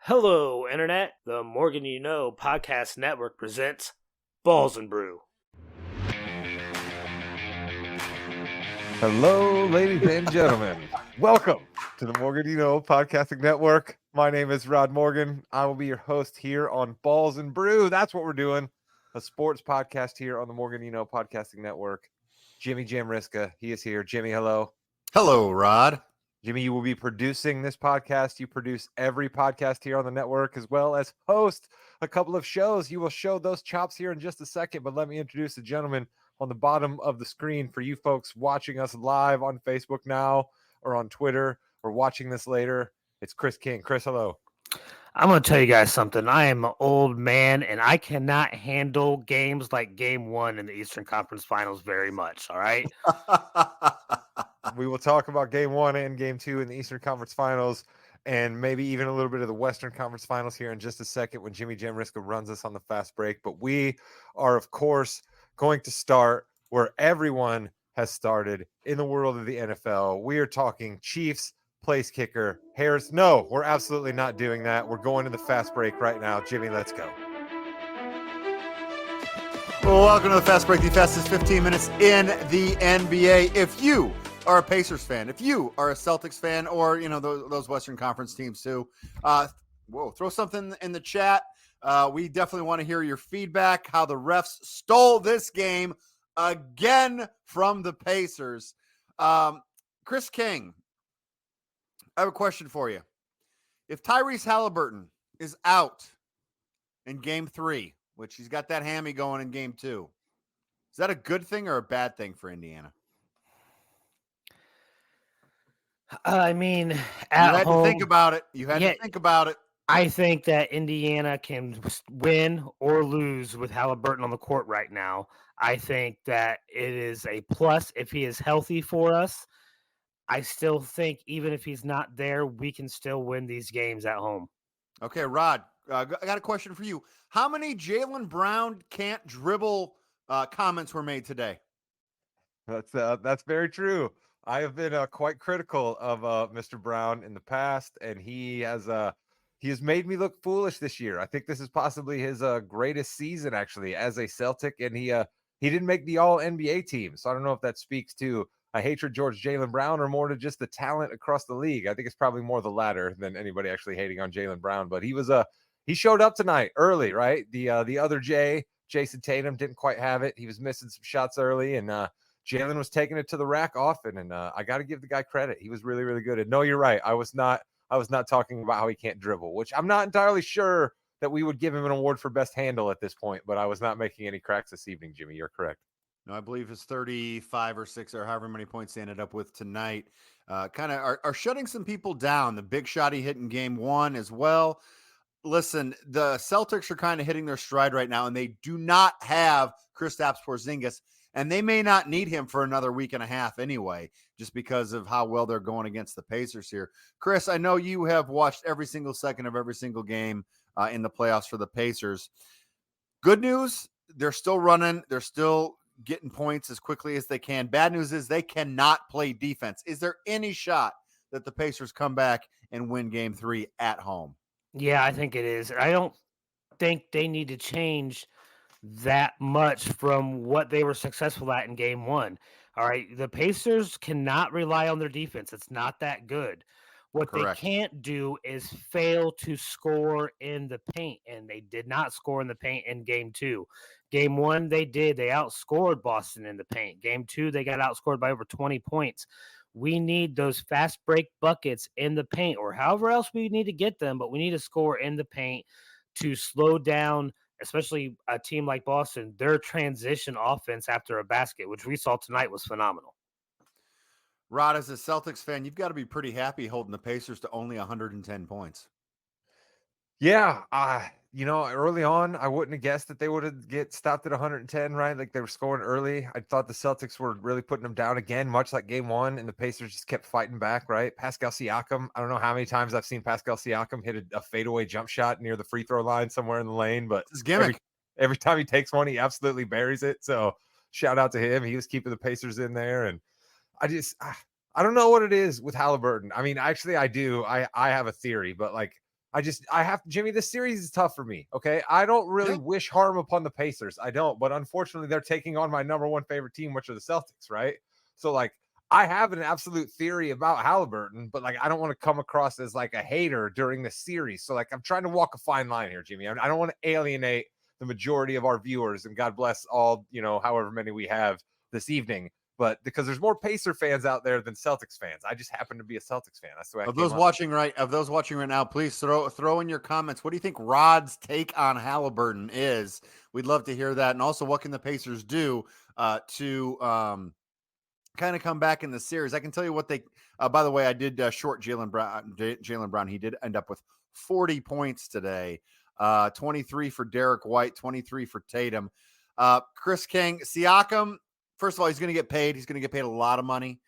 Hello, Internet. The Morgan You Know podcast network presents Balls Brew. Hello, ladies and gentlemen. Welcome to the Morgan Podcasting Network. My name is Rod Morgan. I will be your host here on Balls and Brew. That's what we're doing. A sports podcast here on the Morgan Podcasting Network. Jimmy Jamriska, he is here. Jimmy, hello. Hello, Rod. Jimmy, you will be producing this podcast. You produce every podcast here on the network, as well as host a couple of shows. You will show those chops here in just a second, but let me introduce the gentleman on the bottom of the screen for you folks watching us live on Facebook now or on Twitter or watching this later. It's Chris King. Chris, hello. I'm going to tell you guys something. I am an old man, and I cannot handle games like Game 1 in the Eastern Conference Finals very much, all right? We will talk about Game 1 and Game 2 in the Eastern Conference Finals and maybe even a little bit of the Western Conference Finals here in just a second when Jimmy Jamriska runs us on the fast break. But we are, of course, going to start where everyone has started in the world of the NFL. We are talking Chiefs place kicker Harris. No, we're absolutely not doing that. We're going to the fast break right now. Jimmy, let's go. Well, welcome to the Fast Break, the fastest 15 minutes in the NBA. If you are a Pacers fan, if you are a Celtics fan, or, you know, those Western Conference teams too, throw something in the chat. We definitely want to hear your feedback, how the refs stole this game again from the Pacers. Chris King, I have a question for you. If Tyrese Halliburton is out in Game 3, which he's got that hammy going in Game 2, is that a good thing or a bad thing for Indiana? I mean, you had to think about it. I think that Indiana can win or lose with Halliburton on the court right now. I think that it is a plus if he is healthy for us. I still think even if he's not there, we can still win these games at home. Okay, Rod, I got a question for you. How many Jaylen Brown can't dribble comments were made today? That's very true. I have been quite critical of Mr. Brown in the past, and he has made me look foolish this year. I think this is possibly his greatest season actually as a Celtic, and he didn't make the All NBA team. So I don't know if that speaks to a hatred towards Jaylen Brown or more to just the talent across the league. I think it's probably more the latter than anybody actually hating on Jaylen Brown. But he showed up tonight early, right? The other Jason Tatum didn't quite have it. He was missing some shots early, and Jaylen was taking it to the rack often, and I got to give the guy credit. He was really, really good. And no, you're right. I was not talking about how he can't dribble, which I'm not entirely sure that we would give him an award for best handle at this point, but I was not making any cracks this evening, Jimmy. You're correct. No, I believe it's 35 or 6 or however many points they ended up with tonight. Kind of are shutting some people down. The big shot he hit in Game 1 as well. Listen, the Celtics are kind of hitting their stride right now, and they do not have Kristaps Porzingis. And they may not need him for another week and a half anyway, just because of how well they're going against the Pacers here. Chris, I know you have watched every single second of every single game in the playoffs for the Pacers. Good news, they're still running. They're still getting points as quickly as they can. Bad news is they cannot play defense. Is there any shot that the Pacers come back and win Game 3 at home? Yeah, I think it is. I don't think they need to change that much from what they were successful at in Game 1. All right, the Pacers cannot rely on their defense. It's not that good. What Correct. They can't do is fail to score in the paint, and they did not score in the paint in Game 2. Game 1, they did. They outscored Boston in the paint. Game 2, they got outscored by over 20 points. We need those fast break buckets in the paint, or however else we need to get them, but we need to score in the paint to slow down, especially a team like Boston, their transition offense after a basket, which we saw tonight was phenomenal. Rod, as a Celtics fan, you've got to be pretty happy holding the Pacers to only 110 points. Yeah, early on, I wouldn't have guessed that they would get stopped at 110, right? Like they were scoring early. I thought the Celtics were really putting them down again, much like Game 1, and the Pacers just kept fighting back, right? Pascal Siakam, I don't know how many times I've seen Pascal Siakam hit a fadeaway jump shot near the free throw line somewhere in the lane, but his gimmick. Every time he takes one, he absolutely buries it. So shout out to him. He was keeping the Pacers in there, and I don't know what it is with Halliburton. I mean, actually, I do. I have a theory, but like, I have Jimmy. This series is tough for me. Okay, I don't really wish harm upon the Pacers. I don't, but unfortunately, they're taking on my number one favorite team, which are the Celtics, right? So like, I have an absolute theory about Halliburton, but like, I don't want to come across as like a hater during the series. So like, I'm trying to walk a fine line here, Jimmy. I don't want to alienate the majority of our viewers, and God bless all, however many we have this evening. But because there's more Pacer fans out there than Celtics fans, I just happen to be a Celtics fan. That's the way Of those watching right now, please throw in your comments. What do you think Rod's take on Halliburton is? We'd love to hear that. And also, what can the Pacers do to kind of come back in the series? I can tell you what they. By the way, I did short Jaylen Brown. He did end up with 40 points today. 23 for Derek White, 23 for Tatum. Chris King, Siakam. First of all, he's going to get paid. He's going to get paid a lot of money.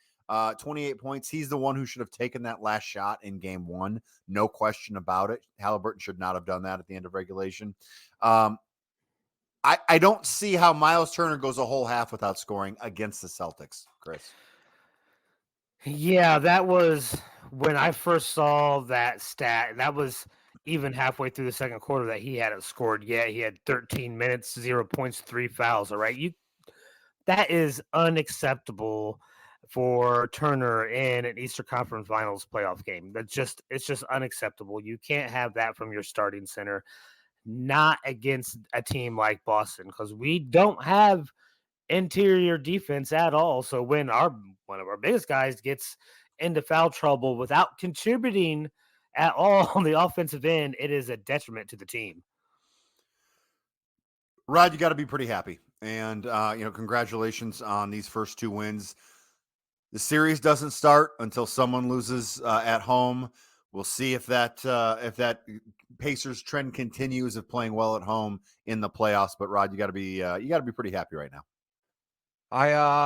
28 points. He's the one who should have taken that last shot in game one. No question about it. Halliburton should not have done that at the end of regulation. I don't see how Miles Turner goes a whole half without scoring against the Celtics, Chris. Yeah, that was when I first saw that stat. That was even halfway through the second quarter that he hadn't scored yet. He had 13 minutes, 0 points, 3 fouls. All right. That is unacceptable for Turner in an Eastern Conference Finals playoff game. It's just unacceptable. You can't have that from your starting center, not against a team like Boston, because we don't have interior defense at all. So when one of our biggest guys gets into foul trouble without contributing at all on the offensive end, it is a detriment to the team. Rod, you got to be pretty happy. And, congratulations on these first 2 wins. The series doesn't start until someone loses at home. We'll see if that Pacers trend continues of playing well at home in the playoffs. But Rod, you got to be pretty happy right now.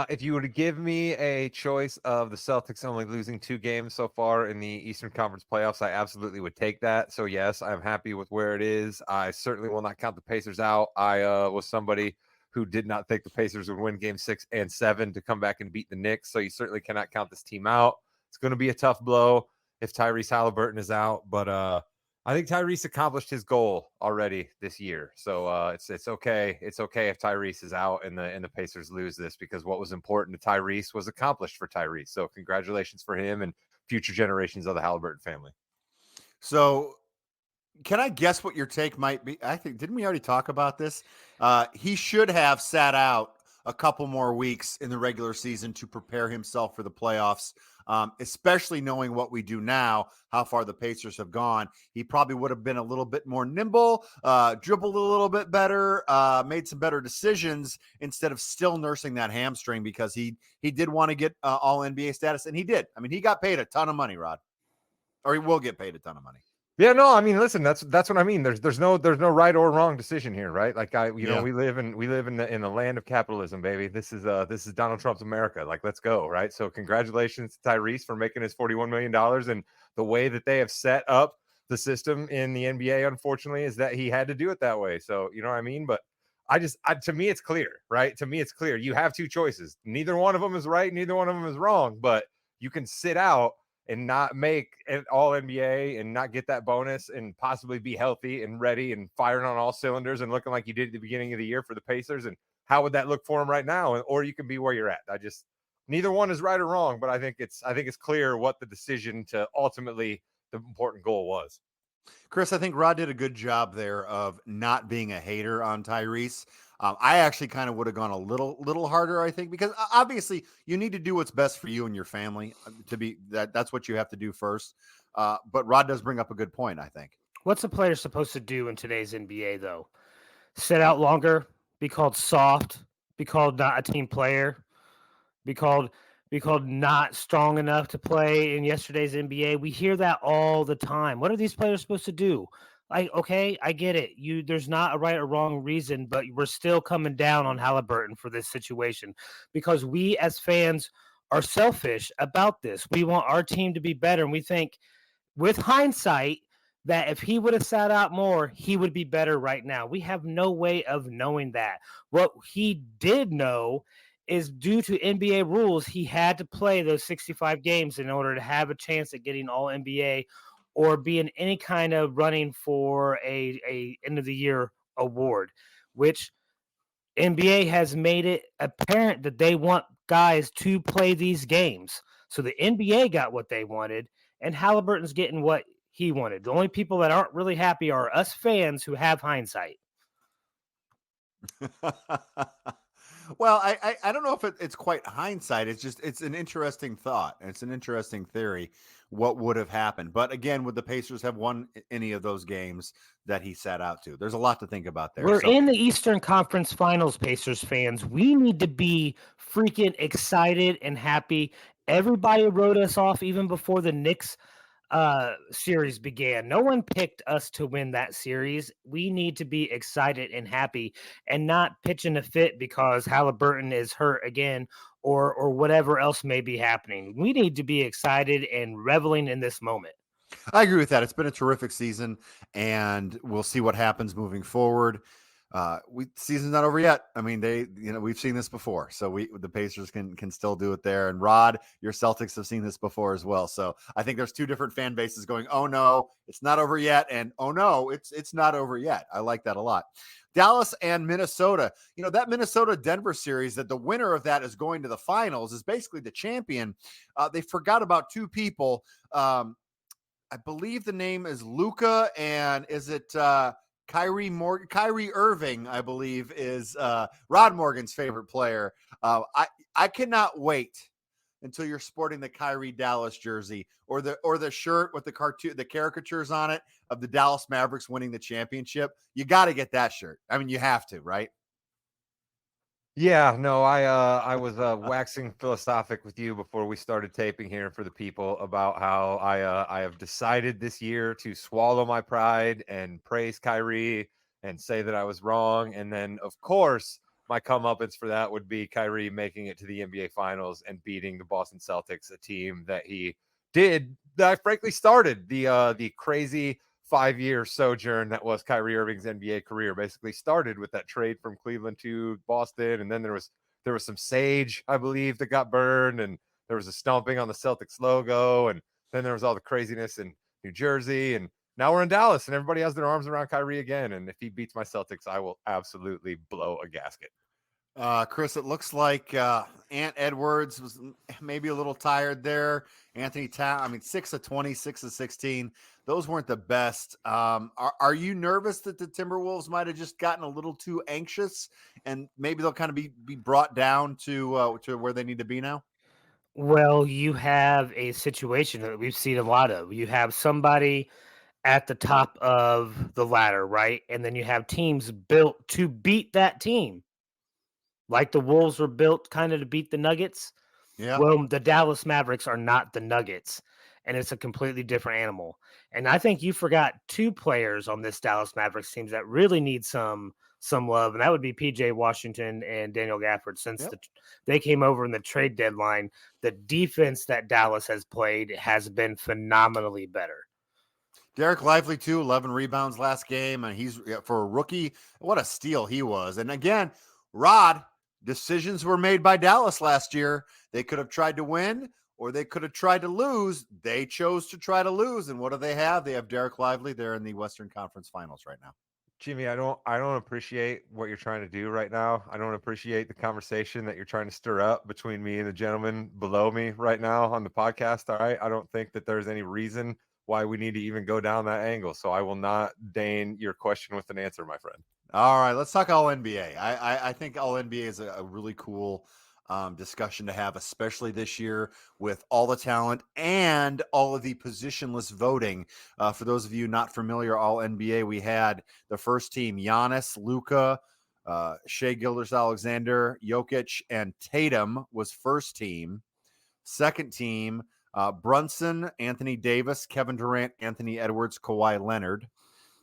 If you were to give me a choice of the Celtics only losing 2 games so far in the Eastern Conference playoffs, I absolutely would take that. So yes, I'm happy with where it is. I certainly will not count the Pacers out. I was somebody who did not think the Pacers would win game 6 and 7 to come back and beat the Knicks. So you certainly cannot count this team out. It's going to be a tough blow if Tyrese Halliburton is out, but I think Tyrese accomplished his goal already this year. So it's okay. It's okay if Tyrese is out and the Pacers lose this, because what was important to Tyrese was accomplished for Tyrese. So congratulations for him and future generations of the Halliburton family. So can I guess what your take might be? I think, didn't we already talk about this? He should have sat out a couple more weeks in the regular season to prepare himself for the playoffs, especially knowing what we do now, how far the Pacers have gone. He probably would have been a little bit more nimble, dribbled a little bit better, made some better decisions instead of still nursing that hamstring, because he did want to get all NBA status, and he did. I mean, he got paid a ton of money, Rod, or he will get paid a ton of money. Yeah, no, I mean, listen, that's what I mean. There's no right or wrong decision here, right? Like we live in the land of capitalism, baby. This is Donald Trump's America. Like, let's go, right? So congratulations to Tyrese for making his $41 million, and the way that they have set up the system in the NBA, unfortunately, is that he had to do it that way. So, you know what I mean? But to me, it's clear, right? To me, it's clear. You have 2 choices. Neither one of them is right. Neither one of them is wrong, but you can sit out and not make an all NBA and not get that bonus and possibly be healthy and ready and firing on all cylinders and looking like you did at the beginning of the year for the Pacers. And how would that look for him right now? Or you can be where you're at. Neither one is right or wrong, but I think it's clear what the decision to ultimately the important goal was. Chris, I think Rod did a good job there of not being a hater on Tyrese. I actually kind of would have gone a little harder, I think, because obviously you need to do what's best for you and your family. That's what you have to do first. But Rod does bring up a good point, I think. What's a player supposed to do in today's NBA, though? Sit out longer, be called soft, be called not a team player, be called not strong enough to play in yesterday's NBA. We hear that all the time. What are these players supposed to do? Like, okay, I get it. There's not a right or wrong reason, but we're still coming down on Halliburton for this situation because we as fans are selfish about this. We want our team to be better, and we think with hindsight that if he would have sat out more, he would be better right now. We have no way of knowing that. What he did know is due to NBA rules, he had to play those 65 games in order to have a chance at getting all NBA or be in any kind of running for a end of the year award, which NBA has made it apparent that they want guys to play these games. So the NBA got what they wanted, and Halliburton's getting what he wanted. The only people that aren't really happy are us fans who have hindsight. Well, I don't know if it's quite hindsight. It's an interesting thought. And it's an interesting theory. What would have happened? But again, would the Pacers have won any of those games that he sat out to? There's a lot to think about there. We're So in the Eastern Conference Finals, Pacers fans. We need to be freaking excited and happy. Everybody wrote us off even before the Knicks series began. No one picked us to win that series. We need to be excited and happy and not pitching a fit because Halliburton is hurt again or whatever else may be happening. We need to be excited and reveling in this moment. I agree with that. It's been a terrific season, and we'll see what happens moving forward. Season's not over yet. I mean, we've seen this before, so the Pacers can still do it there. And Rod, your Celtics have seen this before as well. So I think there's two different fan bases going, "Oh no, it's not over yet," and "Oh no, it's not over yet." I like that a lot. Dallas and Minnesota. That Minnesota-Denver series, that the winner of that is going to the finals, is basically the champion. They forgot about two people. I believe the name is Luka, and is it Kyrie Irving, I believe, is Rod Morgan's favorite player. I cannot wait until you're sporting the Kyrie Dallas jersey or the shirt with the caricatures on it of the Dallas Mavericks winning the championship. You got to get that shirt. I mean, you have to, right? Yeah, no, I was waxing philosophic with you before we started taping here for the people about how I have decided this year to swallow my pride and praise Kyrie and say that I was wrong. And then, of course, my comeuppance for that would be Kyrie making it to the NBA Finals and beating the Boston Celtics, a team that I frankly started the crazy 5-year sojourn that was Kyrie Irving's NBA career. Basically started with that trade from Cleveland to Boston, and then there was some sage, I believe, that got burned, and there was a stomping on the Celtics logo, and then there was all the craziness in New Jersey, and now we're in Dallas, and everybody has their arms around Kyrie again. And if he beats my Celtics, I will absolutely blow a gasket. Chris, it looks like Ant Edwards was maybe a little tired there. Anthony Town, 6 of 20, 6 of 16. Those weren't the best. Are you nervous that the Timberwolves might have just gotten a little too anxious and maybe they'll kind of be brought down to where they need to be now? Well, you have a situation that we've seen a lot of. You have somebody at the top of the ladder, right? And then you have teams built to beat that team. Like the Wolves were built kind of to beat the Nuggets. Yeah. Well, the Dallas Mavericks are not the Nuggets, and it's a completely different animal. And I think you forgot two players on this Dallas Mavericks teams that really need some love, and that would be PJ Washington and Daniel Gafford. Since they came over in the trade deadline, the defense that Dallas has played has been phenomenally better. Derek Lively, too, 11 rebounds last game. And he's, for a rookie, what a steal he was. And again, Rod, decisions were made by Dallas last year. They could have tried to win or they could have tried to lose. They chose to try to lose. And what do they have? They have Derek Lively. They're in the Western Conference Finals right now. Jimmy, I don't appreciate what you're trying to do right now. I don't appreciate the conversation that you're trying to stir up between me and the gentleman below me right now on the podcast. All right. I don't think that there's any reason why we need to even go down that angle. So I will not deign your question with an answer, my friend. All right. Let's talk all NBA. I think all NBA is a really cool discussion to have, especially this year with all the talent and all of the positionless voting. For those of you not familiar, all NBA, we had the first team: Giannis, Luka, Shai Gilgeous-Alexander, Jokic, and Tatum was first team. Second team: Brunson, Anthony Davis, Kevin Durant, Anthony Edwards, Kawhi Leonard.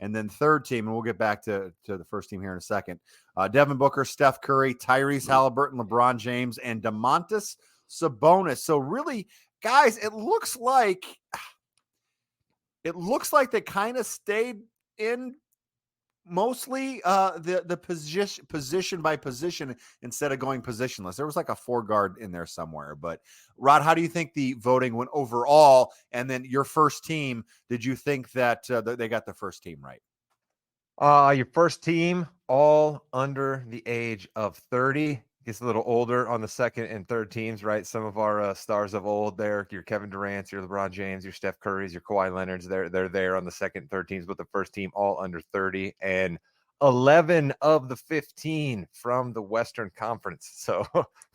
And then third team, and we'll get back to the first team here in a second. Devin Booker, Steph Curry, Tyrese Halliburton, LeBron James, and Domantas Sabonis. So really, guys, it looks like they kind of stayed in mostly the position by position instead of going positionless. There was like a 4 guard in there somewhere. But Rod, how do you think the voting went overall? And then your first team, did you think that they got the first team right? Your first team, all under the age of 30. Gets a little older on the second and third teams, right? Some of our stars of old there, your Kevin Durant's, your LeBron James, your Steph Curry's, your Kawhi Leonard's, they're there on the second and third teams, but the first team all under 30. And 11 of the 15 from the Western Conference. So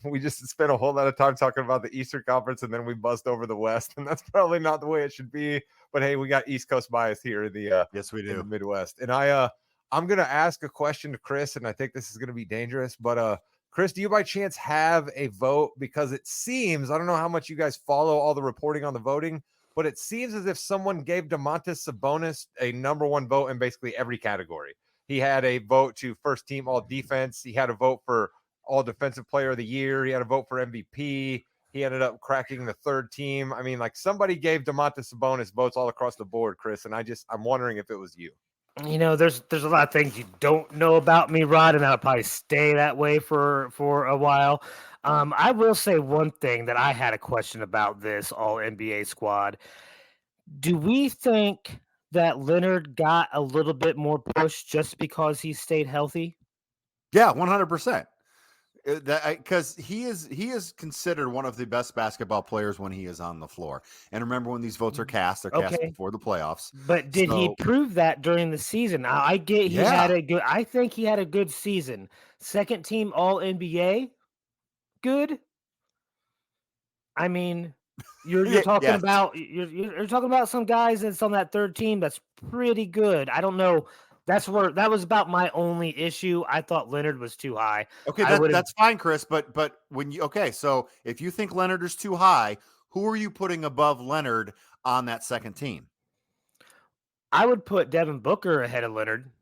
we just spent a whole lot of time talking about the Eastern Conference, and then we buzzed over the West, and that's probably not the way it should be. But hey, we got East Coast bias here in the yes, we do, in the Midwest. And I'm gonna ask a question to Chris, and I think this is gonna be dangerous, but Chris, do you by chance have a vote? Because it seems, I don't know how much you guys follow all the reporting on the voting, but it seems as if someone gave Domantas Sabonis a number one vote in basically every category. He had a vote to first team all defense. He had a vote for all defensive player of the year. He had a vote for MVP. He ended up cracking the third team. I mean, like somebody gave Domantas Sabonis votes all across the board, Chris, and I'm wondering if it was you. There's a lot of things you don't know about me, Rod, and I'll probably stay that way for a while. I will say one thing that I had a question about this All NBA squad. Do we think that Leonard got a little bit more push just because he stayed healthy? Yeah, 100%. Because he is considered one of the best basketball players when he is on the floor. And remember, when these votes are cast, they're cast before the playoffs. But did he prove that during the season? I get he had a good. I think he had a good season. Second team All NBA, good. I mean, you're talking about you're talking about some guys that's on that third team that's pretty good. I don't know. That was about my only issue. I thought Leonard was too high. Okay, that's fine, Chris. But when you so if you think Leonard is too high, who are you putting above Leonard on that second team? I would put Devin Booker ahead of Leonard.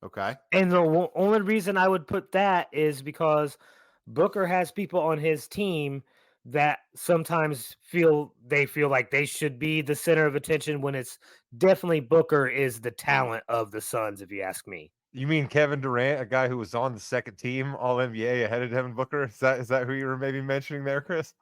Okay. And the only reason I would put that is because Booker has people on his team that sometimes feel like they should be the center of attention when it's definitely Booker is the talent of the Suns, if you ask me. You mean Kevin Durant, a guy who was on the second team All NBA ahead of Devin Booker? Is that who you were maybe mentioning there, Chris?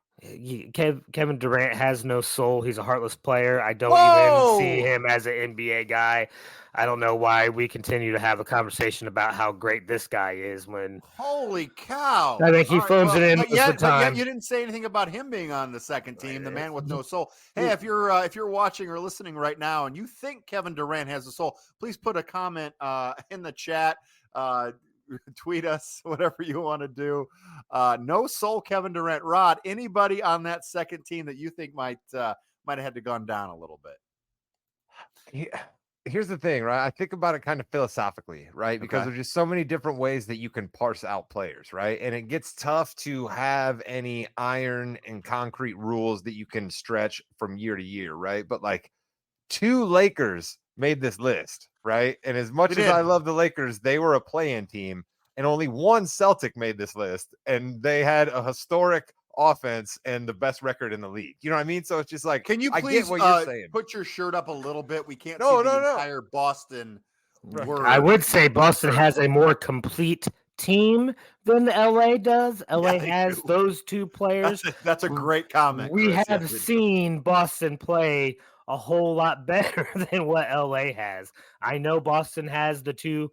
Kevin Durant has no soul. He's a heartless player. I don't even see him as an NBA guy. I don't know why we continue to have a conversation about how great this guy is when. Holy cow! I think he phones it in but most of the time. But you didn't say anything about him being on the second team, the man with no soul. Hey, if you're watching or listening right now and you think Kevin Durant has a soul, please put a comment in the chat. Tweet us, whatever you want to do. No soul, Kevin Durant. Rod, anybody on that second team that you think might have had to gone down a little bit? Here's the thing, right? I think about it kind of philosophically, right? Because there's just so many different ways that you can parse out players, right? And it gets tough to have any iron and concrete rules that you can stretch from year to year, right? But like 2 Lakers made this list, right? And as much as I love the Lakers, they were a play-in team, and only 1 Celtic made this list, and they had a historic offense and the best record in the league. You know what I mean? So it's just like, can you please I get what you're saying. Put your shirt up a little bit? We can't see the entire Boston word. I would say Boston has a more complete team than the LA does. LA has those 2 players. That's a great comment. We have seen Boston play a whole lot better than what LA has. I know Boston has the two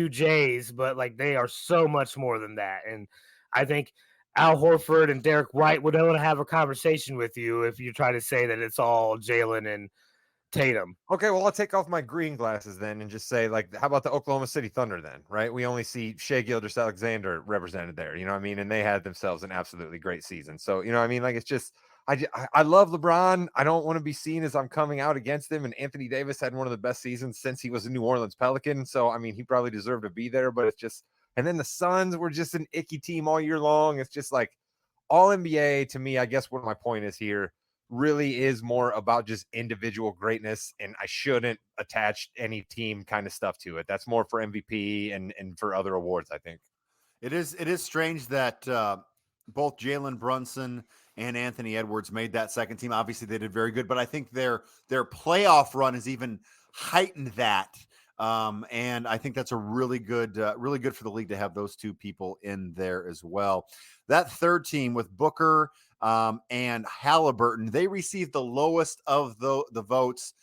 J's, but like they are so much more than that. And I think Al Horford and Derek White would want to have a conversation with you if you try to say that it's all Jalen and Tatum. Okay, well, I'll take off my green glasses then and just say, like, how about the Oklahoma City Thunder then, right? We only see Shai Gilgeous-Alexander represented there, you know what I mean? And they had themselves an absolutely great season. So, you know what I mean? Like, it's just, I love LeBron. I don't want to be seen as I'm coming out against him. And Anthony Davis had one of the best seasons since he was a New Orleans Pelican. So, I mean, he probably deserved to be there, but it's just, and then the Suns were just an icky team all year long. It's just like All NBA to me, I guess what my point is here, really is more about just individual greatness, and I shouldn't attach any team kind of stuff to it. That's more for MVP and for other awards, I think. It is strange that both Jalen Brunson and Anthony Edwards made that second team. Obviously, they did very good, but I think their playoff run has even heightened that And I think that's a really good for the league to have those two people in there as well. That third team with Booker and Halliburton, they received the lowest of the votes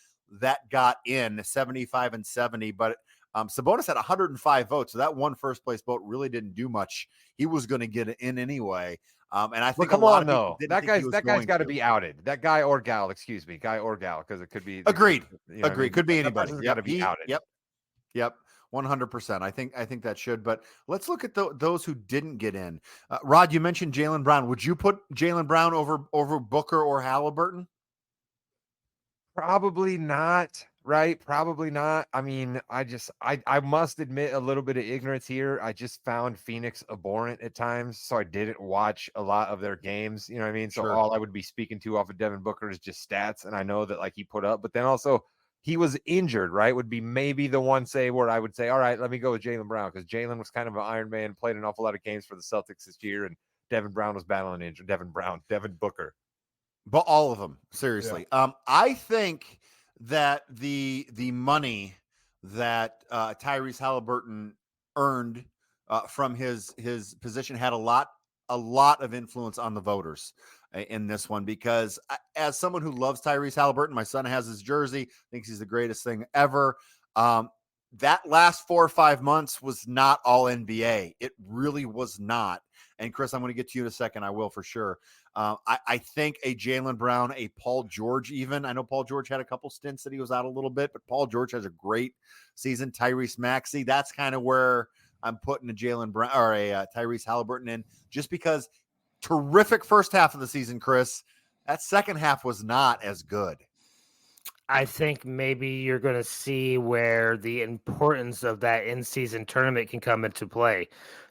that got in, 75 and 70. But Sabonis had 105 votes, so that one first place vote really didn't do much. He was going to get in anyway. And I think come a lot on, of people though. didn't That think he was guy's got to to be outed. That guy or gal, excuse me, because it could be. Agreed. You know Agreed. I mean? Could be That anybody. person's got to be outed. Yep. 100%. I think that should. But let's look at those who didn't get in. Rod, you mentioned Jaylen Brown. Would you put Jaylen Brown over Booker or Halliburton? Probably not. Right? Probably not. I mean, I must admit a little bit of ignorance here. I just found Phoenix abhorrent at times, so I didn't watch a lot of their games. You know what I mean? So Sure. all I would be speaking to off of Devin Booker is just stats, and I know that like he put up, but then also he was injured, right? Would be maybe the one say where I would say, all right, let me go with Jaylen Brown, because Jaylen was kind of an Iron Man, played an awful lot of games for the Celtics this year, and Devin Brown was battling injury. Devin Booker. But all of them, seriously. Yeah. I think that the money that Tyrese Halliburton earned from his position had a lot of influence on the voters in this one, because as someone who loves Tyrese Halliburton, my son has his jersey, thinks he's the greatest thing ever. That last 4 or 5 months was not all NBA. It really was not. And Chris, I'm going to get to you in a second. I will for sure. I think a Jaylen Brown, a Paul George, even. I know Paul George had a couple stints that he was out a little bit, but Paul George has a great season. Tyrese Maxey, that's kind of where I'm putting a Jaylen Brown or a Tyrese Halliburton in, just because terrific first half of the season, Chris. That second half was not as good. I think maybe you're going to see where the importance of that in-season tournament can come into play.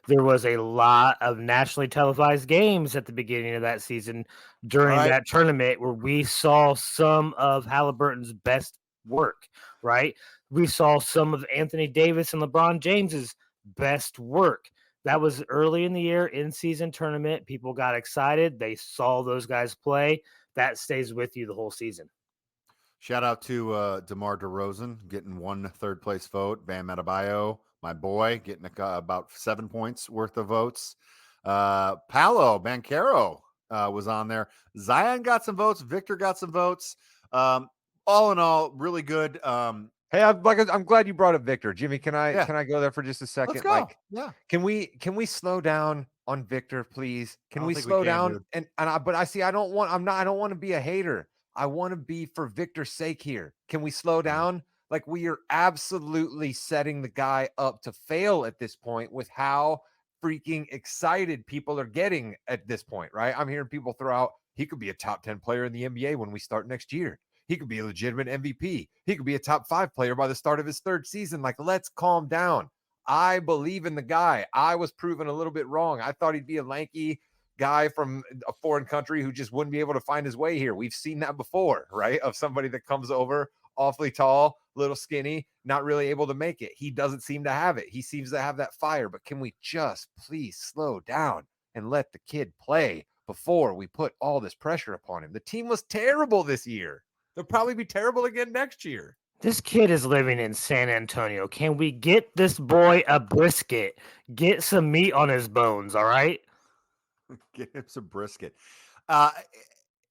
There was a lot of nationally televised games at the beginning of that season during that tournament where we saw some of Halliburton's best work, right? We saw some of Anthony Davis and LeBron James's best work. That was early in the year, in-season tournament. People got excited. They saw those guys play. That stays with you the whole season. Shout out to DeMar DeRozan getting one third place vote. Bam Adebayo, my boy, getting about 7 points worth of votes. Paolo Banchero was on there. Zion got some votes. Victor got some votes. All in all, really good. Hey, I'm glad you brought up Victor. Jimmy, can I go there for just a second? Let's go. Can we slow down on Victor, please? Can we slow down? Dude. But I don't want to be a hater. I want to be for Victor's sake here. Can we slow down? Like, we are absolutely setting the guy up to fail at this point with how freaking excited people are getting at this point, right? I'm hearing people throw out, he could be a top 10 player in the NBA when we start next year. He could be a legitimate MVP. He could be a top 5 player by the start of his third season. Like, let's calm down. I believe in the guy. I was proven a little bit wrong. I thought he'd be a lanky guy from a foreign country who just wouldn't be able to find his way here. We've seen that before, right? Of somebody that comes over awfully tall, little skinny, not really able to make it. He doesn't seem to have it. He seems to have that fire, but can we just please slow down and let the kid play before we put all this pressure upon him? The team was terrible this year. They'll probably be terrible again next year. This kid is living in San Antonio. Can we get this boy a brisket? Get some meat on his bones, all right? Get him some brisket.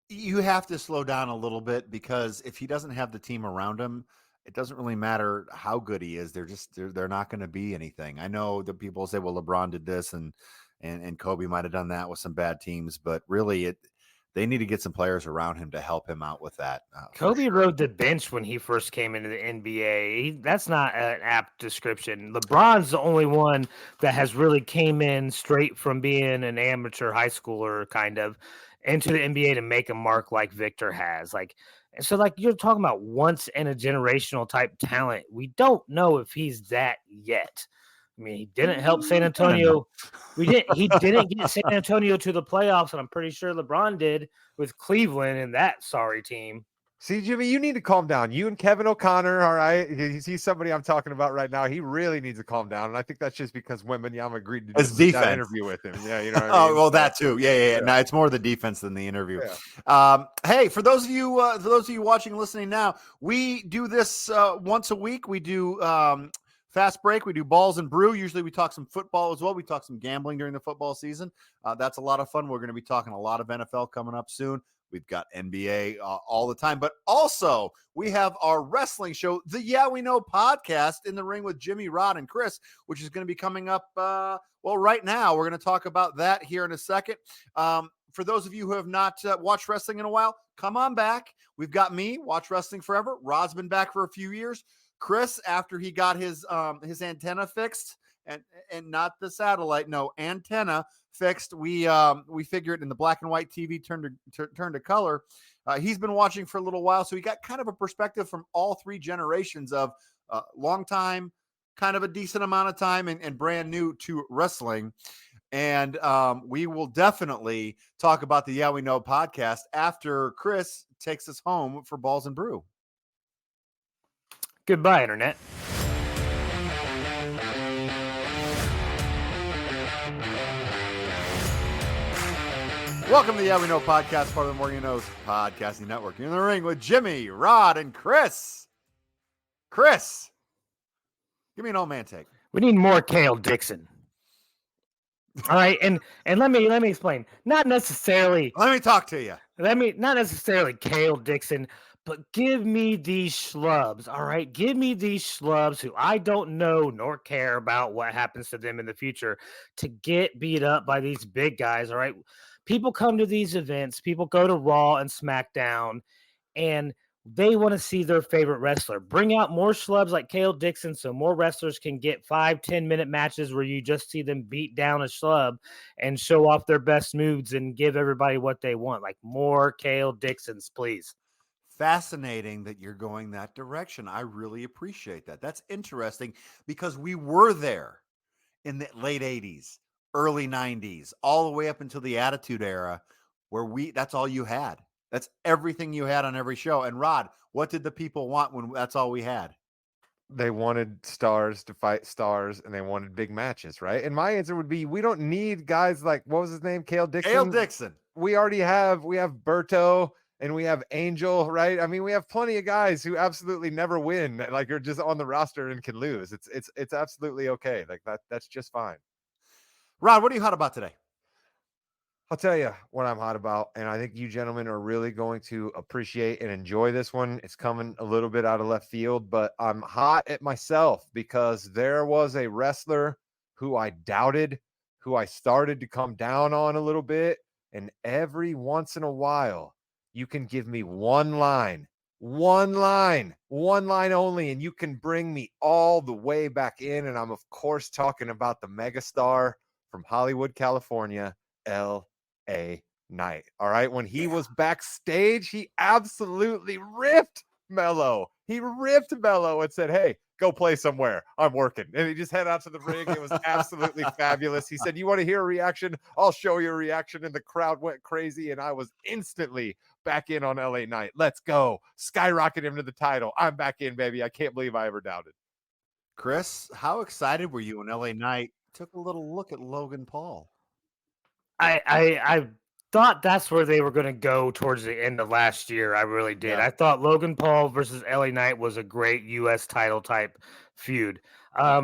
You have to slow down a little bit, because if he doesn't have the team around him, it doesn't really matter how good he is. They're not going to be anything. I know that people say, well, LeBron did this and Kobe might have done that with some bad teams, but really they need to get some players around him to help him out with that. Kobe rode the bench when he first came into the NBA. That's not an apt description. LeBron's the only one that has really came in straight from being an amateur high schooler kind of into the NBA to make a mark like Victor has. So you're talking about once in a generational type talent. We don't know if he's that yet. I mean, he didn't help San Antonio. He didn't get San Antonio to the playoffs, and I'm pretty sure LeBron did with Cleveland and that sorry team. See, Jimmy, you need to calm down. You and Kevin O'Connor, all right? He's somebody I'm talking about right now. He really needs to calm down. And I think that's just because Wembanyama agreed to do that interview with him. Yeah, you know what I mean? Oh, well, that too. Yeah. No, it's more the defense than the interview. Yeah. Hey, for those of you watching and listening now, we do this once a week. We do Fast Break. We do Balls and Brew. Usually we talk some football as well. We talk some gambling during the football season. That's a lot of fun. We're going to be talking a lot of NFL coming up soon. We've got NBA all the time, but also we have our wrestling show, the Yeah We Know podcast, In the Ring with Jimmy, Rod, and Chris, which is going to be coming up. Right now we're going to talk about that here in a second. For those of you who have not watched wrestling in a while, come on back. We've got me, Watch Wrestling Forever. Rod's been back for a few years. Chris, after he got his antenna fixed, and not the satellite, no, antenna fixed. We figured in the black and white TV turned to color. He's been watching for a little while, so he got kind of a perspective from all three generations of long time, kind of a decent amount of time, and brand new to wrestling. And we will definitely talk about the Yeah We Know podcast after Chris takes us home for Balls and Brew. Goodbye, Internet. Welcome to the Yeah We Know podcast, part of the More You Knows podcasting network. You're in the ring with Jimmy, Rod, and Chris. Chris, give me an old man take. We need more Kale Dixon. All right, and let me explain. Not necessarily. Let me talk to you. Not necessarily Kale Dixon, but give me these schlubs. All right, give me these schlubs who I don't know nor care about what happens to them in the future to get beat up by these big guys. All right, people come to these events. People go to Raw and SmackDown, and they want to see their favorite wrestler. Bring out more schlubs like Kale Dixon so more wrestlers can get 5-10 minute matches where you just see them beat down a schlub and show off their best moves and give everybody what they want. Like more Kale Dixons, please. Fascinating that you're going that direction. I really appreciate that. That's interesting because we were there in the late 80s, early 90s, all the way up until the Attitude Era where that's all you had. That's everything you had on every show. And Rod, what did the people want when that's all we had? They wanted stars to fight stars, and they wanted big matches, right? And my answer would be, we don't need guys like, what was his name? Kale Dixon. Kale Dixon. We have Berto and we have Angel, right? I mean, we have plenty of guys who absolutely never win, like are just on the roster and can lose. It's absolutely okay. Like that's just fine. Rod, what are you hot about today? I'll tell you what I'm hot about, and I think you gentlemen are really going to appreciate and enjoy this one. It's coming a little bit out of left field, but I'm hot at myself because there was a wrestler who I doubted, who I started to come down on a little bit, and every once in a while, you can give me one line only, and you can bring me all the way back in, and I'm, of course, talking about the megastar from Hollywood, California, L.A. Knight. All right. When he was backstage, he absolutely ripped Mello. He ripped Mello and said, "Hey, go play somewhere. I'm working." And he just head out to the ring. It was absolutely fabulous. He said, "You want to hear a reaction? I'll show you a reaction." And the crowd went crazy. And I was instantly back in on L.A. Knight. Let's go. Skyrocket him to the title. I'm back in, baby. I can't believe I ever doubted. Chris, how excited were you when L.A. Knight took a little look at Logan Paul? I thought that's where they were going to go towards the end of last year. I really did. Yeah. I thought Logan Paul versus LA Knight was a great U.S. title type feud.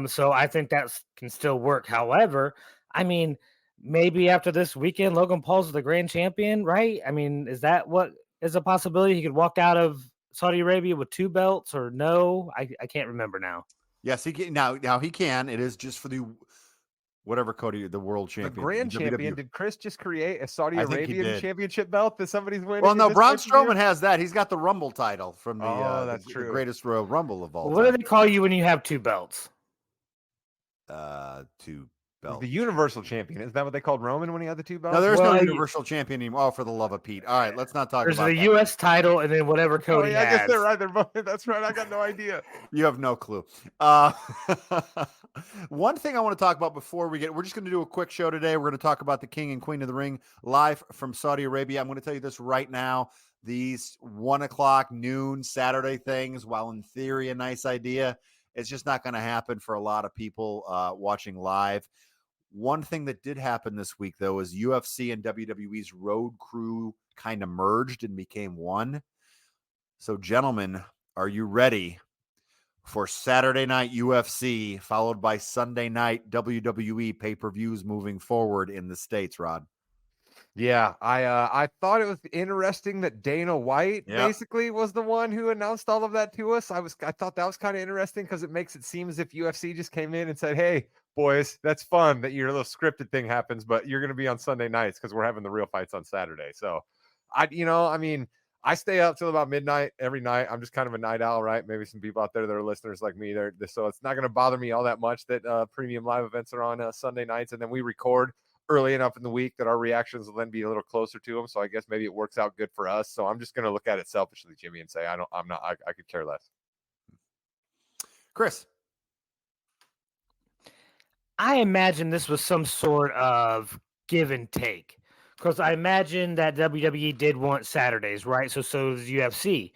So I think that can still work. However, I mean, maybe after this weekend, Logan Paul's the grand champion, right? I mean, is that what is a possibility? He could walk out of Saudi Arabia with 2 belts or no? I can't remember now. Yes, he can. Now he can. It is just for the whatever Cody, the world champion. The grand champion. Did Chris just create a Saudi Arabian championship belt that somebody's winning? Well, no, Braun Strowman has that. He's got the Rumble title from the the greatest Royal Rumble of all time. What do they call you when you have 2 belts? 2 belts. The Universal Champion. Is that what they called Roman when he had the 2 belts? No, there's no Universal Champion anymore. Oh, for the love of Pete. All right, let's not talk about that. There's the U.S. title and then whatever Cody has. I guess they're right. They're both. That's right. I got no idea. You have no clue. One thing I want to talk about before we're just going to do a quick show today. We're going to talk about the King and Queen of the Ring live from Saudi Arabia. I'm going to tell you this right now. these 1:00 noon Saturday things, while in theory a nice idea, it's just not going to happen for a lot of people watching live. One thing that did happen this week, though, is UFC and WWE's road crew kind of merged and became one. So, gentlemen, are you ready for Saturday night UFC, followed by Sunday night WWE pay-per-views moving forward in the States, Rod? Yeah, I thought it was interesting that Dana White basically was the one who announced all of that to us. I thought that was kind of interesting because it makes it seem as if UFC just came in and said, "Hey, boys, that's fun that your little scripted thing happens, but you're going to be on Sunday nights because we're having the real fights on Saturday." So, I mean, I stay up till about midnight every night. I'm just kind of a night owl, right? Maybe some people out there that are listeners like me, so it's not going to bother me all that much that premium live events are on Sunday nights, and then we record early enough in the week that our reactions will then be a little closer to them. So I guess maybe it works out good for us. So I'm just going to look at it selfishly, Jimmy, and say, I could care less. Chris. I imagine this was some sort of give and take, because I imagine that WWE did want Saturdays, right? So does UFC.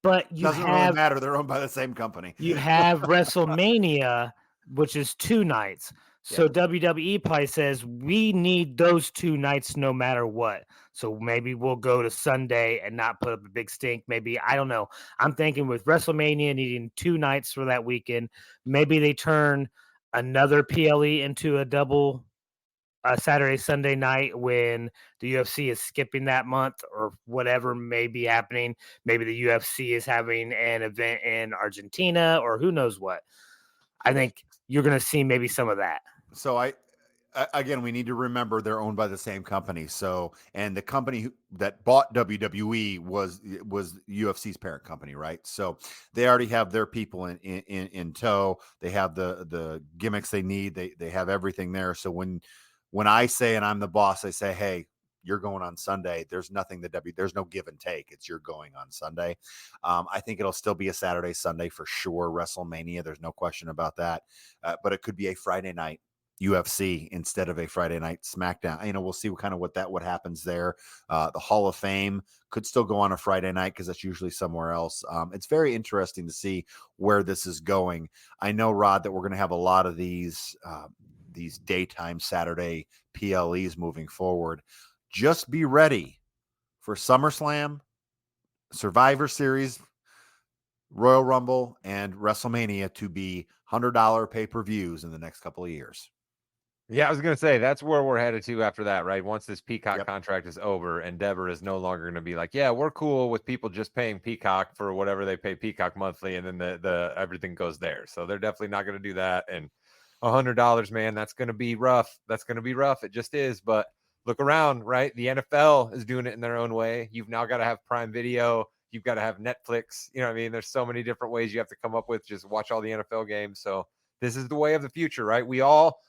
But Doesn't really matter. They're owned by the same company. You have WrestleMania, which is 2 nights. So WWE probably says we need those 2 nights no matter what. So maybe we'll go to Sunday and not put up a big stink. Maybe, I don't know. I'm thinking with WrestleMania needing 2 nights for that weekend, maybe they turn another PLE into a double Saturday, Sunday night when the UFC is skipping that month or whatever may be happening. Maybe the UFC is having an event in Argentina or who knows what. I think you're going to see maybe some of that. So again, we need to remember they're owned by the same company. So, and the company that bought WWE was UFC's parent company, right? So they already have their people in tow. They have the gimmicks they need. They have everything there. So when I say, and I'm the boss, I say, hey, you're going on Sunday. There's nothing there's no give and take. It's you're going on Sunday. I think it'll still be a Saturday, Sunday for sure. WrestleMania. There's no question about that. But it could be a Friday night UFC instead of a Friday night SmackDown. We'll see what happens there. The Hall of Fame could still go on a Friday night because that's usually somewhere else. It's very interesting to see where this is going. I know, Rod, that we're going to have a lot of these daytime Saturday PLEs moving forward. Just be ready for SummerSlam, Survivor Series, Royal Rumble, and WrestleMania to be $100 pay-per-views in the next couple of years. Yeah, I was going to say that's where we're headed to after that, right? Once this Peacock contract is over, Endeavor is no longer going to be like, yeah, we're cool with people just paying Peacock for whatever they pay Peacock monthly, and then the everything goes there. So they're definitely not going to do that. And $100, man, that's going to be rough. That's going to be rough. It just is. But look around, right? The NFL is doing it in their own way. You've now got to have Prime Video. You've got to have Netflix. You know what I mean? There's so many different ways you have to come up with. Just watch all the NFL games. So this is the way of the future, right? We all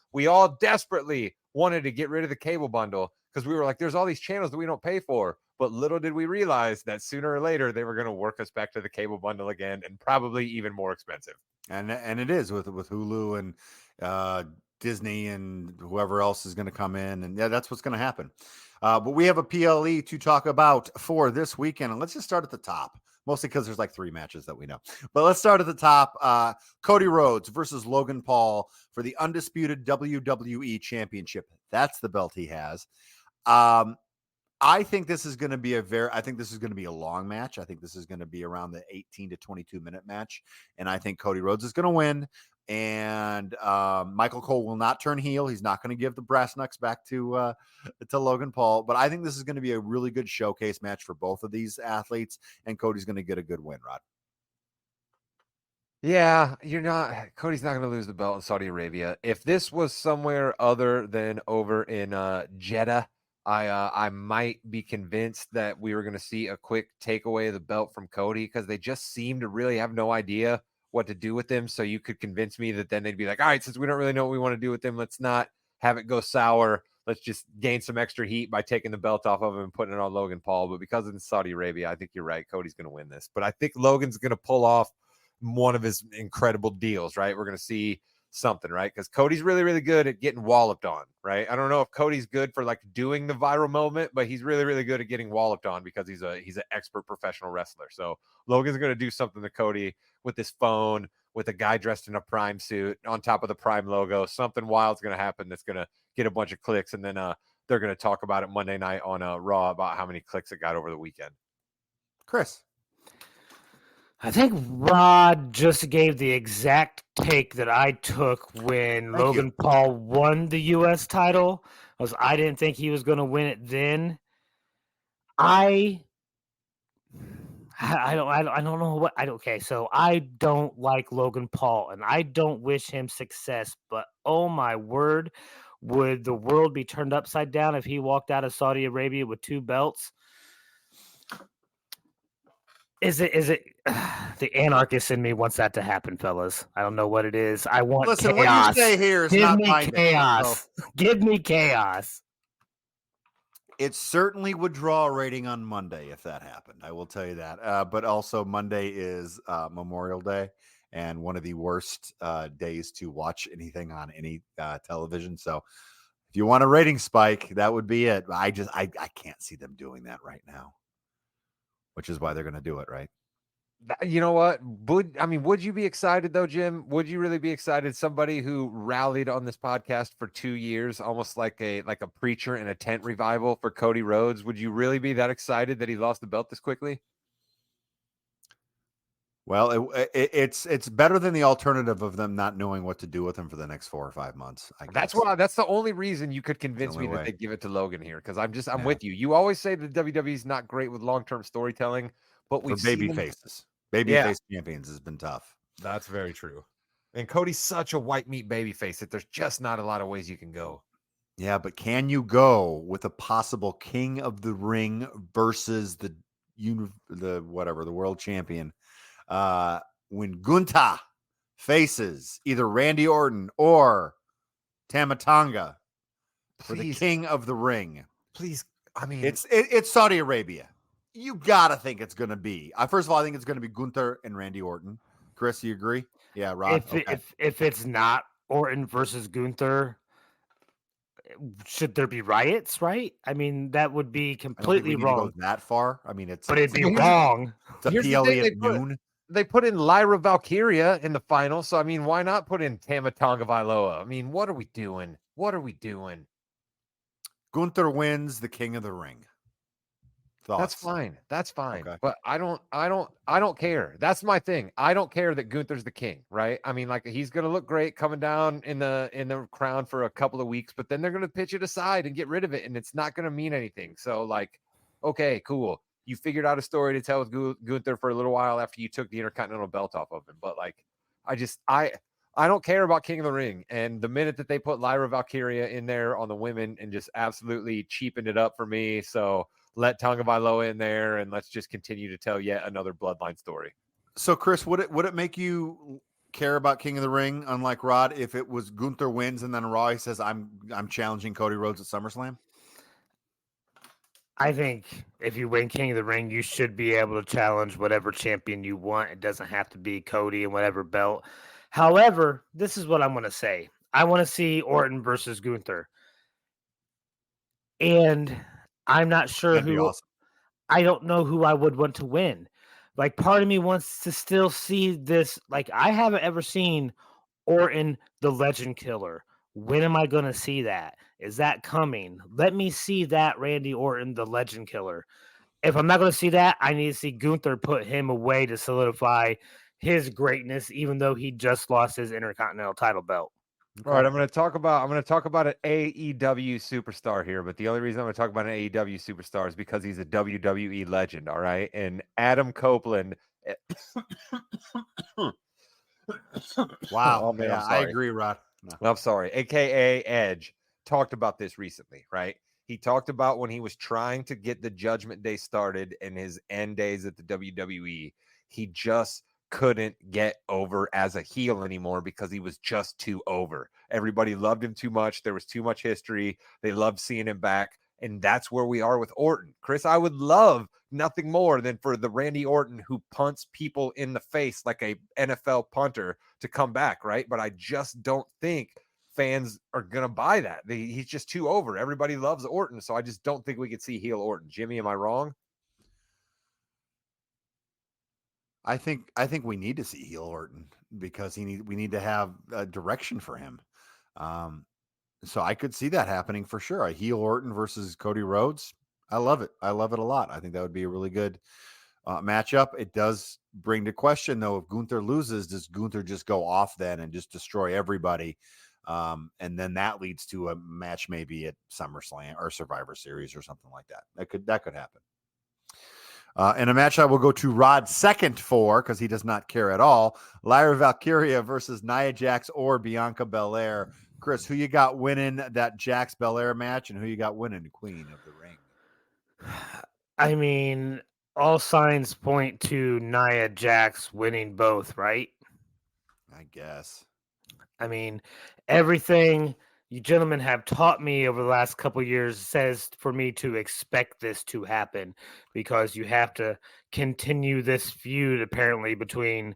desperately wanted to get rid of the cable bundle because we were like, there's all these channels that we don't pay for. But little did we realize that sooner or later they were going to work us back to the cable bundle again, and probably even more expensive. And it is with Hulu and Disney and whoever else is going to come in. And yeah, that's what's going to happen. But we have a PLE to talk about for this weekend. And let's just start at the top, mostly because there's like 3 matches that we know. But let's start at the top. Cody Rhodes versus Logan Paul for the undisputed WWE Championship. That's the belt he has. I think this is going to be a long match. I think this is going to be around the 18 to 22 minute match. And I think Cody Rhodes is going to win. And Michael Cole will not turn heel. He's not going to give the brass knucks back to Logan Paul. But I think this is going to be a really good showcase match for both of these athletes. And Cody's going to get a good win, Rod. Yeah, Cody's not going to lose the belt in Saudi Arabia. If this was somewhere other than over in Jeddah, I might be convinced that we were going to see a quick takeaway of the belt from Cody, because they just seem to really have no idea what to do with him. So you could convince me that then they'd be like, all right, since we don't really know what we want to do with him, let's not have it go sour. Let's just gain some extra heat by taking the belt off of him and putting it on Logan Paul. But because it's Saudi Arabia, I think you're right. Cody's going to win this. But I think Logan's going to pull off one of his incredible deals, right? We're going to see something, right? Because Cody's really, really good at getting walloped on, right? I don't know if Cody's good for like doing the viral moment, but he's really, really good at getting walloped on because he's an expert professional wrestler. So Logan's going to do something to Cody with his phone, with a guy dressed in a Prime suit on top of the Prime logo. Something wild's going to happen that's going to get a bunch of clicks, and then they're going to talk about it Monday night on Raw about how many clicks it got over the weekend. Chris. I think Rod just gave the exact take that I took when Logan Paul won the U.S. title. I didn't think he was going to win it then. I don't know what okay, so I don't like Logan Paul and I don't wish him success, but oh my word, would the world be turned upside down if he walked out of Saudi Arabia with 2 belts? Is it the anarchist in me wants that to happen, fellas? I don't know what it is. I want chaos. What you say here is Give not me binding. chaos. So. Give me chaos. It certainly would draw a rating on Monday if that happened. I will tell you that. But also Monday is Memorial Day and one of the worst days to watch anything on any television. So if you want a rating spike, that would be it. I can't see them doing that right now, which is why they're going to do it, right? You know what? Would you be excited though, Jim? Would you really be excited? Somebody who rallied on this podcast for 2 years, almost like a preacher in a tent revival for Cody Rhodes. Would you really be that excited that he lost the belt this quickly? Well, it's better than the alternative of them not knowing what to do with him for the next 4 or 5 months. That's the only reason you could convince me that they give it to Logan here, because I'm with you. You always say the WWE's not great with long-term storytelling, but we've seen baby faces. Babyface champions has been tough. That's very true. And Cody's such a white meat babyface that there's just not a lot of ways you can go. Yeah, but can you go with a possible King of the Ring versus the world champion? When Gunther faces either Randy Orton or Tama Tonga for the King of the Ring. Please, it's Saudi Arabia. You gotta think it's gonna be. First of all, I think it's gonna be Gunther and Randy Orton. Chris, you agree? Yeah, Rod. If it's not Orton versus Gunther, should there be riots? Right? I mean, that would be completely wrong. To go that far? I mean, but it'd be wrong. It's a PLE at noon. They put in Lyra Valkyria in the final, so I mean, why not put in Tama Tonga Vailoa? I mean, what are we doing? Gunther wins the King of the Ring. Thoughts? That's fine. Okay. But I don't care. That's my thing. I don't care that Gunther's the king, right? I mean, like, he's gonna look great coming down in the crown for a couple of weeks, but then they're gonna pitch it aside and get rid of it, and it's not gonna mean anything. So, like, okay, cool. You figured out a story to tell with Gunther for a little while after you took the Intercontinental belt off of him. But like, I don't care about King of the Ring. And the minute that they put Lyra Valkyria in there on the women and just absolutely cheapened it up for me. So let Tonga Vailoa in there and let's just continue to tell yet another bloodline story. So Chris, would it make you care about King of the Ring, unlike Rod, if it was Gunther wins and then Raw says I'm challenging Cody Rhodes at SummerSlam? I think if you win King of the Ring, you should be able to challenge whatever champion you want. It doesn't have to be Cody and whatever belt. However, this is what I'm going to say. I want to see Orton versus Gunther. And I'm not sure That'd be awesome. I don't know who I would want to win. Like, part of me wants to still see this. Like, I haven't ever seen Orton, the Legend Killer. When am I going to see that? Is that coming? Let me see that Randy Orton, the Legend Killer. If I'm not going to see that, I need to see Gunther put him away to solidify his greatness, even though he just lost his Intercontinental title belt. All right, I'm going to talk about an AEW superstar here, but the only reason I'm going to talk about an AEW superstar is because he's a WWE legend. All right, and Adam Copeland. Wow, oh, man, yeah, I agree, Rod. No. I'm sorry, AKA Edge, talked about this recently, right? He talked about when he was trying to get the Judgment Day started in his end days at the WWE, he just couldn't get over as a heel anymore because he was just too over. Everybody loved him too much. There was too much history. They loved seeing him back. And that's where we are with Orton. Chris, I would love nothing more than for the Randy Orton who punts people in the face like a NFL punter to come back, right? But I just don't think fans are going to buy that. He's just too over. Everybody loves Orton, so I just don't think we could see heel Orton. Jimmy, am I wrong? I think we need to see heel Orton because we need to have a direction for him. So I could see that happening for sure. A heel Orton versus Cody Rhodes. I love it. I love it a lot. I think that would be a really good matchup. It does bring to question, though, if Gunther loses, does Gunther just go off then and just destroy everybody? And then that leads to a match maybe at SummerSlam or Survivor Series or something like that. That could happen. In a match I will go to Rod second for because he does not care at all. Lyra Valkyria versus Nia Jax or Bianca Belair. Chris, who you got winning that Jax Belair match, and who you got winning Queen of the Ring? I mean, all signs point to Nia Jax winning both, right? I guess. I mean, everything you gentlemen have taught me over the last couple of years says for me to expect this to happen because you have to continue this feud apparently between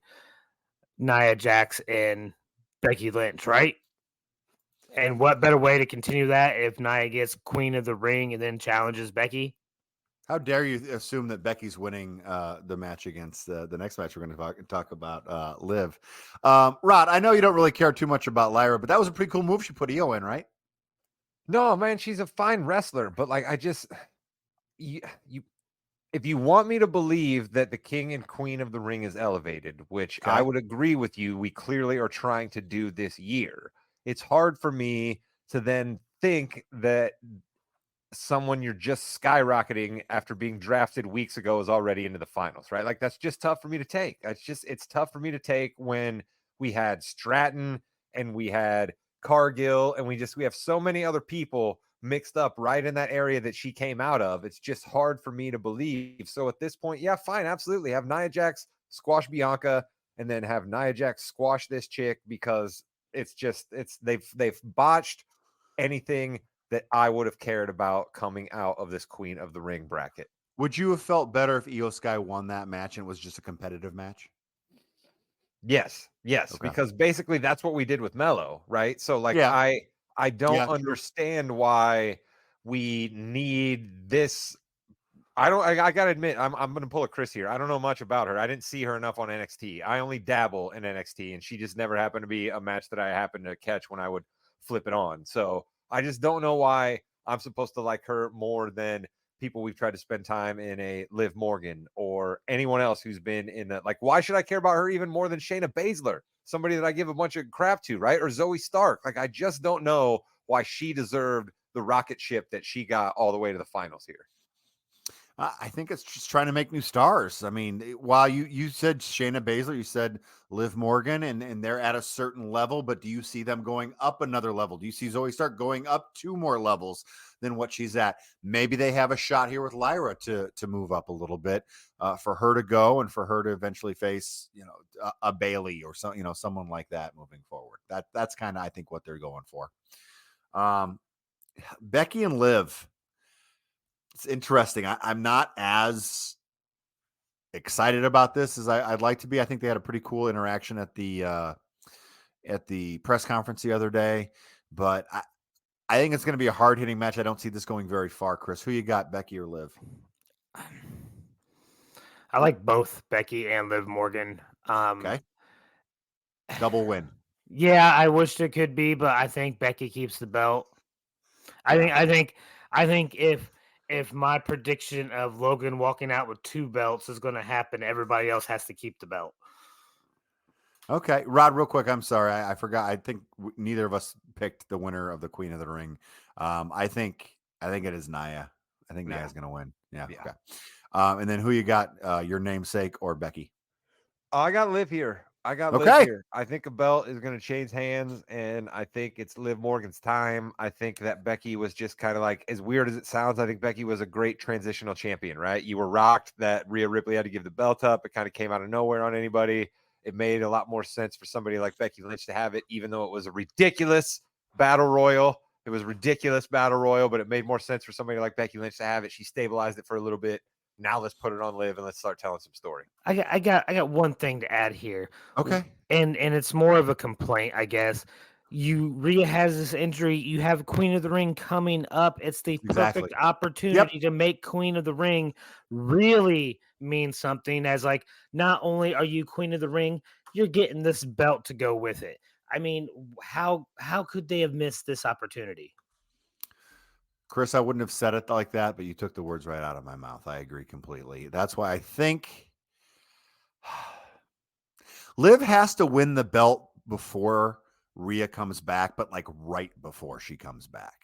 Nia Jax and Becky Lynch, right? And what better way to continue that if Nia gets Queen of the Ring and then challenges Becky? How dare you assume that Becky's winning the match against the next match we're going to talk about, Liv. Rod, I know you don't really care too much about Lyra, but that was a pretty cool move she put Io in, right? No, man, she's a fine wrestler, but like I just you if you want me to believe that the king and queen of the ring is elevated, which I Okay. would agree with you, we clearly are trying to do this year. It's hard for me to then think that someone you're just skyrocketing after being drafted weeks ago is already into the finals, right? Like that's just tough for me to take. It's tough for me to take when we had Stratton and we had Cargill and we have so many other people mixed up right in that area that she came out of. It's just hard for me to believe. So at this point, yeah, fine, absolutely. Have Nia Jax squash Bianca and then have Nia Jax squash this chick because they've botched anything that I would have cared about coming out of this Queen of the Ring bracket. Would you have felt better if Io Sky won that match and it was just a competitive match? Yes, Okay. because basically that's what we did with Mello, right? So like Yeah. I don't Yeah, true. understand why we need this. I gotta admit, I'm gonna pull a Chris here. I don't know much about her. I didn't see her enough on NXT. I only dabble in NXT, and she just never happened to be a match that I happened to catch when I would flip it on. So I just don't know why I'm supposed to like her more than people we've tried to spend time in a Liv Morgan or anyone else who's been in a, like, why should I care about her even more than Shayna Baszler, somebody that I give a bunch of crap to, right? Or Zoe Stark. Like, I just don't know why she deserved the rocket ship that she got all the way to the finals here. I think it's just trying to make new stars. I mean, while you said Shayna Baszler, you said Liv Morgan, and they're at a certain level, but do you see them going up another level? Do you see Zoe Stark going up 2 more levels than what she's at? Maybe they have a shot here with Lyra to move up a little bit for her to go and for her to eventually face, a Bailey or someone like that moving forward. That's kind of, I think, what they're going for. Becky and Liv. It's interesting. I'm not as excited about this as I'd like to be. I think they had a pretty cool interaction at the press conference the other day, but I think it's going to be a hard hitting match. I don't see this going very far. Chris, who you got, Becky or Liv? I like both Becky and Liv Morgan. Okay, double win. Yeah, I wish it could be, but I think Becky keeps the belt. I think if my prediction of Logan walking out with 2 belts is going to happen, everybody else has to keep the belt. Okay, Rod, real quick. I'm sorry, I forgot. I think neither of us picked the winner of the Queen of the Ring. I think it is Nia. I think Nia's going to win. Yeah. Okay. And then who you got? Your namesake or Becky? I got Liv here. Liv here. I think a belt is going to change hands, and I think it's Liv Morgan's time. I think that Becky was just kind of like, as weird as it sounds, I think Becky was a great transitional champion, right? You were rocked that Rhea Ripley had to give the belt up. It kind of came out of nowhere on anybody. It made a lot more sense for somebody like Becky Lynch to have it, even though it was a ridiculous battle royal It was ridiculous battle royal, but it made more sense for somebody like Becky Lynch to have it. She stabilized it for a little bit. Now let's put it on Liv and let's start telling some story. I got one thing to add here. Okay. And it's more of a complaint, I guess. Rhea has this injury. You have Queen of the Ring coming up. It's the Exactly. perfect opportunity to make Queen of the Ring really mean something. As like, not only are you Queen of the Ring, you're getting this belt to go with it. I mean, how could they have missed this opportunity? Chris, I wouldn't have said it like that, but you took the words right out of my mouth. I agree completely. That's why I think Liv has to win the belt before Rhea comes back, but like right before she comes back.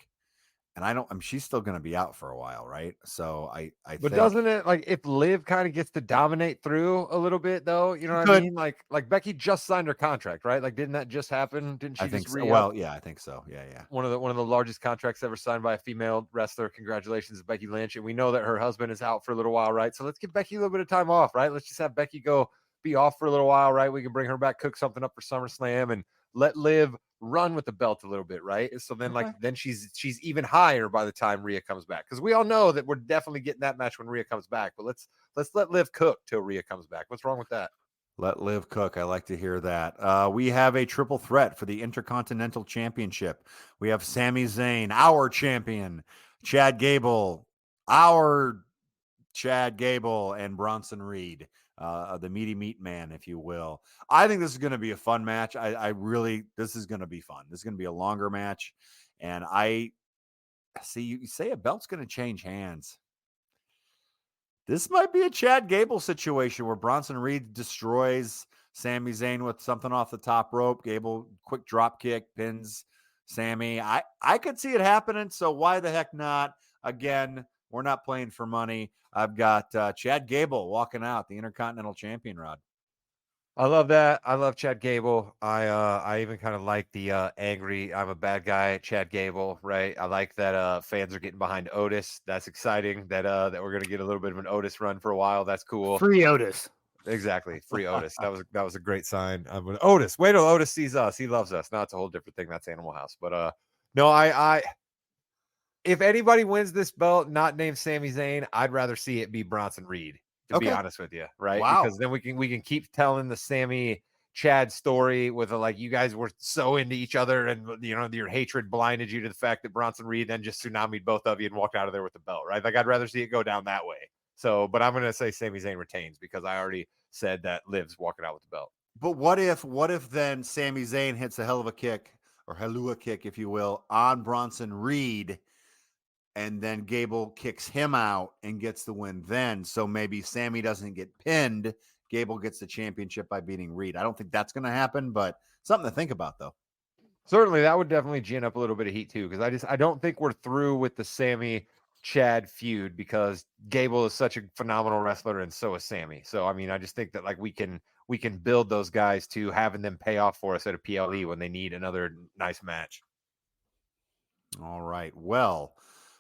And she's still going to be out for a while, right? So I But think, doesn't it, like, if Liv kind of gets to dominate through a little bit, though, you know what I mean? Like Becky just signed her contract, right? Like, didn't that just happen? Didn't she I think just so. re-up? Well, yeah, I think so. Yeah. One of the largest contracts ever signed by a female wrestler. Congratulations, Becky Lynch. And we know that her husband is out for a little while, right? So let's give Becky a little bit of time off, right? Let's just have Becky go be off for a little while, right? We can bring her back, cook something up for SummerSlam, and let Liv run with the belt a little bit, right? So then, then she's even higher by the time Rhea comes back, because we all know that we're definitely getting that match when Rhea comes back. But let's let Liv cook till Rhea comes back. What's wrong with that? Let Liv cook. I like to hear that. We have a triple threat for the Intercontinental Championship. We have Sami Zayn, our champion, Chad Gable, our Chad Gable, and Bronson Reed, the meaty meat man, if you will. I think this is going to be a fun match. This is going to be fun. This is going to be a longer match. And I see you say a belt's going to change hands. This might be a Chad Gable situation where Bronson Reed destroys Sami Zayn with something off the top rope. Gable, quick drop kick, pins Sami. I could see it happening, so why the heck not? Again, we're not playing for money. I've got Chad Gable walking out, the Intercontinental Champion, Rod. I love that. I love Chad Gable. I even kind of like the angry, I'm a bad guy, Chad Gable, right? I like that fans are getting behind Otis. That's exciting. That we're gonna get a little bit of an Otis run for a while. That's cool. Free Otis. Exactly. Free Otis. That was a great sign. Otis. Wait till Otis sees us. He loves us. Now it's a whole different thing. That's Animal House. But no, I if anybody wins this belt, not named Sami Zayn, I'd rather see it be Bronson Reed. To be honest with you, right? Wow. Because then we can keep telling the Sami Chad story with like, you guys were so into each other, and your hatred blinded you to the fact that Bronson Reed then just tsunami'd both of you and walked out of there with the belt, right? Like, I'd rather see it go down that way. So, but I'm gonna say Sami Zayn retains because I already said that Liv's walking out with the belt. But what if then Sami Zayn hits a hell of a kick, or Helluva kick, if you will, on Bronson Reed, and then Gable kicks him out and gets the win then. So maybe Sami doesn't get pinned. Gable gets the championship by beating Reed. I don't think that's going to happen, but something to think about, though. Certainly, that would definitely gin up a little bit of heat, too, because I don't think we're through with the Sami Chad feud, because Gable is such a phenomenal wrestler and so is Sami. So, I mean, I just think that like we can build those guys to having them pay off for us at a PLE when they need another nice match. All right. Well,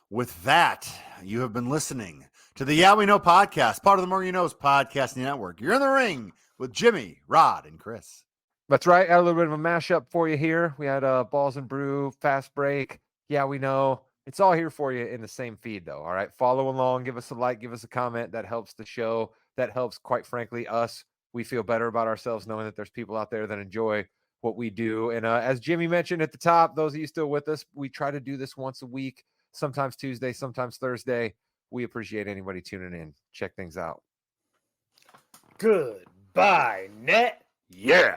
with that, you have been listening to the Yeah We Know podcast, part of the More You Know's podcasting network. You're in the ring with Jimmy, Rod, and Chris. That's right. Got a little bit of a mashup for you here. We had Balls Brew, Fast Break. Yeah, we know. It's all here for you in the same feed, though. All right. Follow along. Give us a like. Give us a comment. That helps the show. That helps, quite frankly, us. We feel better about ourselves knowing that there's people out there that enjoy what we do. And as Jimmy mentioned at the top, those of you still with us, we try to do this once a week. Sometimes Tuesday, sometimes Thursday. We appreciate anybody tuning in. Check things out. Goodbye, net. Yeah.